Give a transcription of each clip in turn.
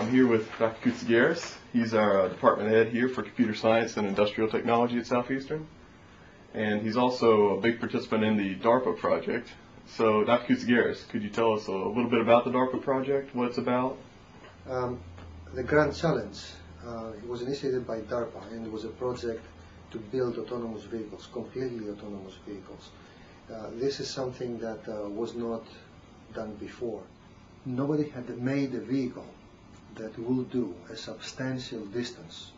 I'm here with Dr. Koutsougiaris. He's our department head here for computer science and industrial technology at Southeastern. And he's also a big participant in the DARPA Project. So, Dr. Koutsougiaris, could you tell us a little bit about the DARPA Project, what it's about? The Grand Challenge, it was initiated by DARPA, and it was a project to build autonomous vehicles, completely autonomous vehicles. This is something that was not done before. Nobody had made a vehicle that will do a substantial distance.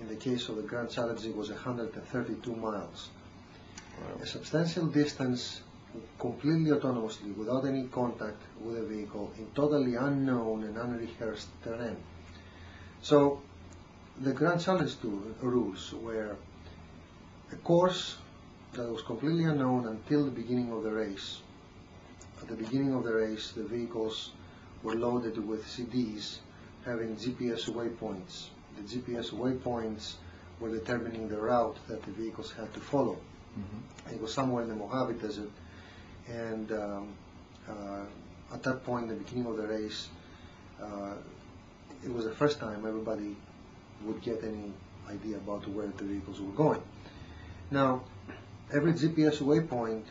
In the case of the Grand Challenge, it was 132 miles. Wow. A substantial distance completely autonomously, without any contact with a vehicle, in totally unknown and unrehearsed terrain. So the Grand Challenge rules were a course that was completely unknown until the beginning of the race. At the beginning of the race, the vehicles were loaded with CDs having GPS waypoints. The GPS waypoints were determining the route that the vehicles had to follow. Mm-hmm. It was somewhere in the Mojave Desert, and at that point, the beginning of the race, it was the first time everybody would get any idea about where the vehicles were going. Now, every GPS waypoint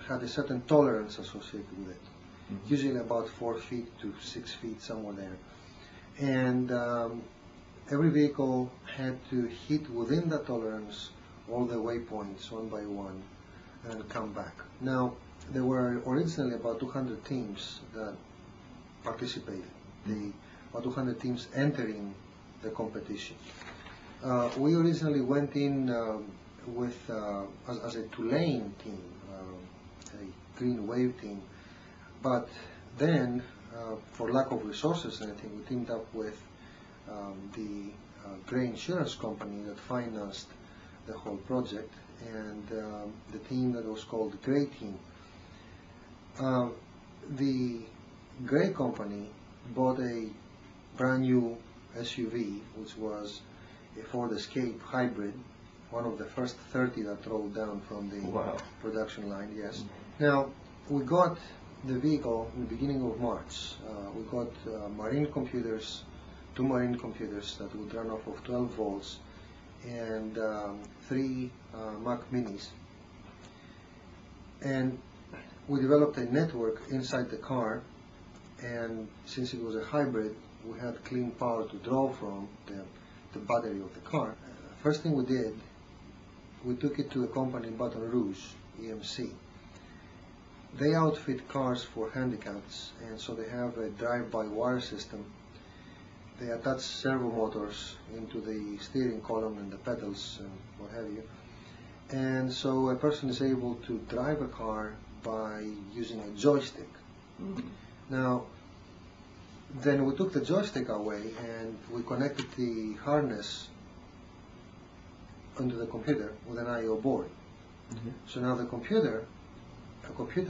had a certain tolerance associated with it, mm-hmm. usually about 4 feet to 6 feet, somewhere there. And every vehicle had to hit within that tolerance all the waypoints one by one and come back. Now, there were originally about 200 teams that participated, about 200 teams entering the competition. We originally went in with as a two-lane team, a green wave team, but then for lack of resources and anything, we teamed up with the gray insurance company that financed the whole project, and the team that was called the Gray Team. The Gray company bought a brand new SUV, which was a Ford Escape hybrid, one of the first 30 that rolled down from the production line, yes. Mm-hmm. Now, we got the vehicle in the beginning of March. We got marine computers, 2 marine computers that would run off of 12 volts, and 3 Mac Minis. And we developed a network inside the car, and since it was a hybrid, we had clean power to draw from the battery of the car. First thing we did, we took it to a company in Baton Rouge, EMC. They outfit cars for handicaps, and so they have a drive-by-wire system. They attach servo motors into the steering column and the pedals and what have you. And so a person is able to drive a car by using a joystick. Mm-hmm. Now, then we took the joystick away and we connected the harness onto the computer with an I/O board. Mm-hmm. So now the computer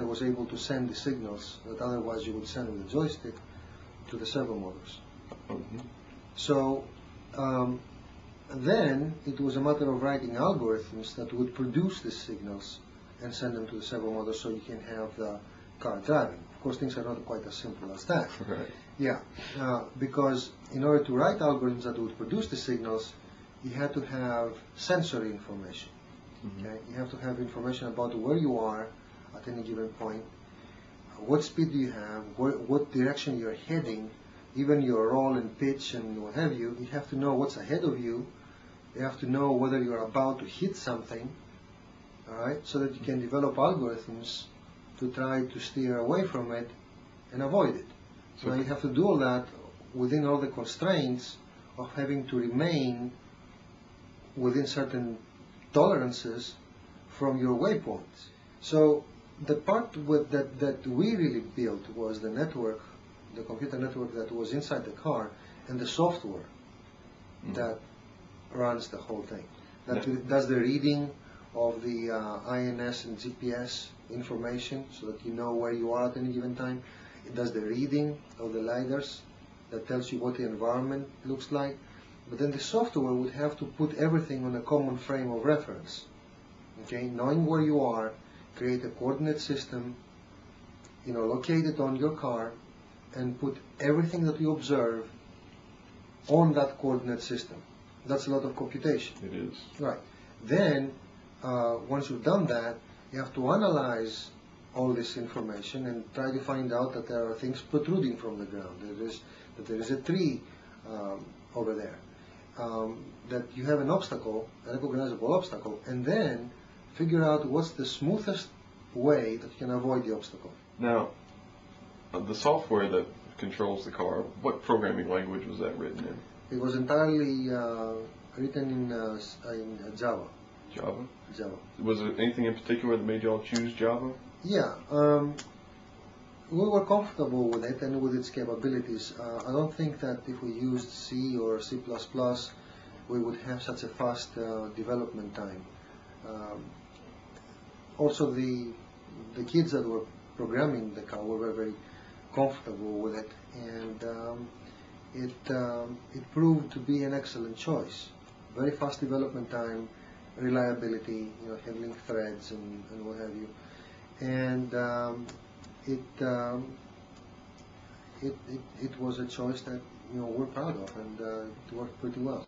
was able to send the signals that otherwise you would send with a joystick to the servo motors. Mm-hmm. So then it was a matter of writing algorithms that would produce the signals and send them to the servo motors so you can have the car driving. Of course, things are not quite as simple as that. Right. Yeah, because in order to write algorithms that would produce the signals, you had to have sensory information. Mm-hmm. Okay? You have to have information about where you are at any given point, what speed do you have, what direction you're heading, even your roll and pitch and what have you. You have to know what's ahead of you. You have to know whether you're about to hit something, all right, so that you can develop algorithms to try to steer away from it and avoid it. So now you have to do all that within all the constraints of having to remain within certain tolerances from your waypoints. So the part that we really built was the network, the computer network that was inside the car, and the software that runs the whole thing. That does the reading of the INS and GPS information so that you know where you are at any given time. It does the reading of the LiDARs that tells you what the environment looks like. But then the software would have to put everything on a common frame of reference. Okay, knowing where you are, create a coordinate system, locate it on your car, and put everything that you observe on that coordinate system. That's a lot of computation. It is. Right. Then, once you've done that, you have to analyze all this information and try to find out that there are things protruding from the ground. That there is a tree over there. That you have an obstacle, a recognizable obstacle, and then figure out what's the smoothest way that you can avoid the obstacle. Now, the software that controls the car, what programming language was that written in? It was entirely written in Java. Java? Java. Was there anything in particular that made y'all choose Java? Yeah. We were comfortable with it and with its capabilities. I don't think that if we used C or C++, we would have such a fast development time. Also, the kids that were programming the car were very comfortable with it, and it proved to be an excellent choice. Very fast development time, reliability, handling threads and what have you, and it was a choice that we're proud of, and it worked pretty well.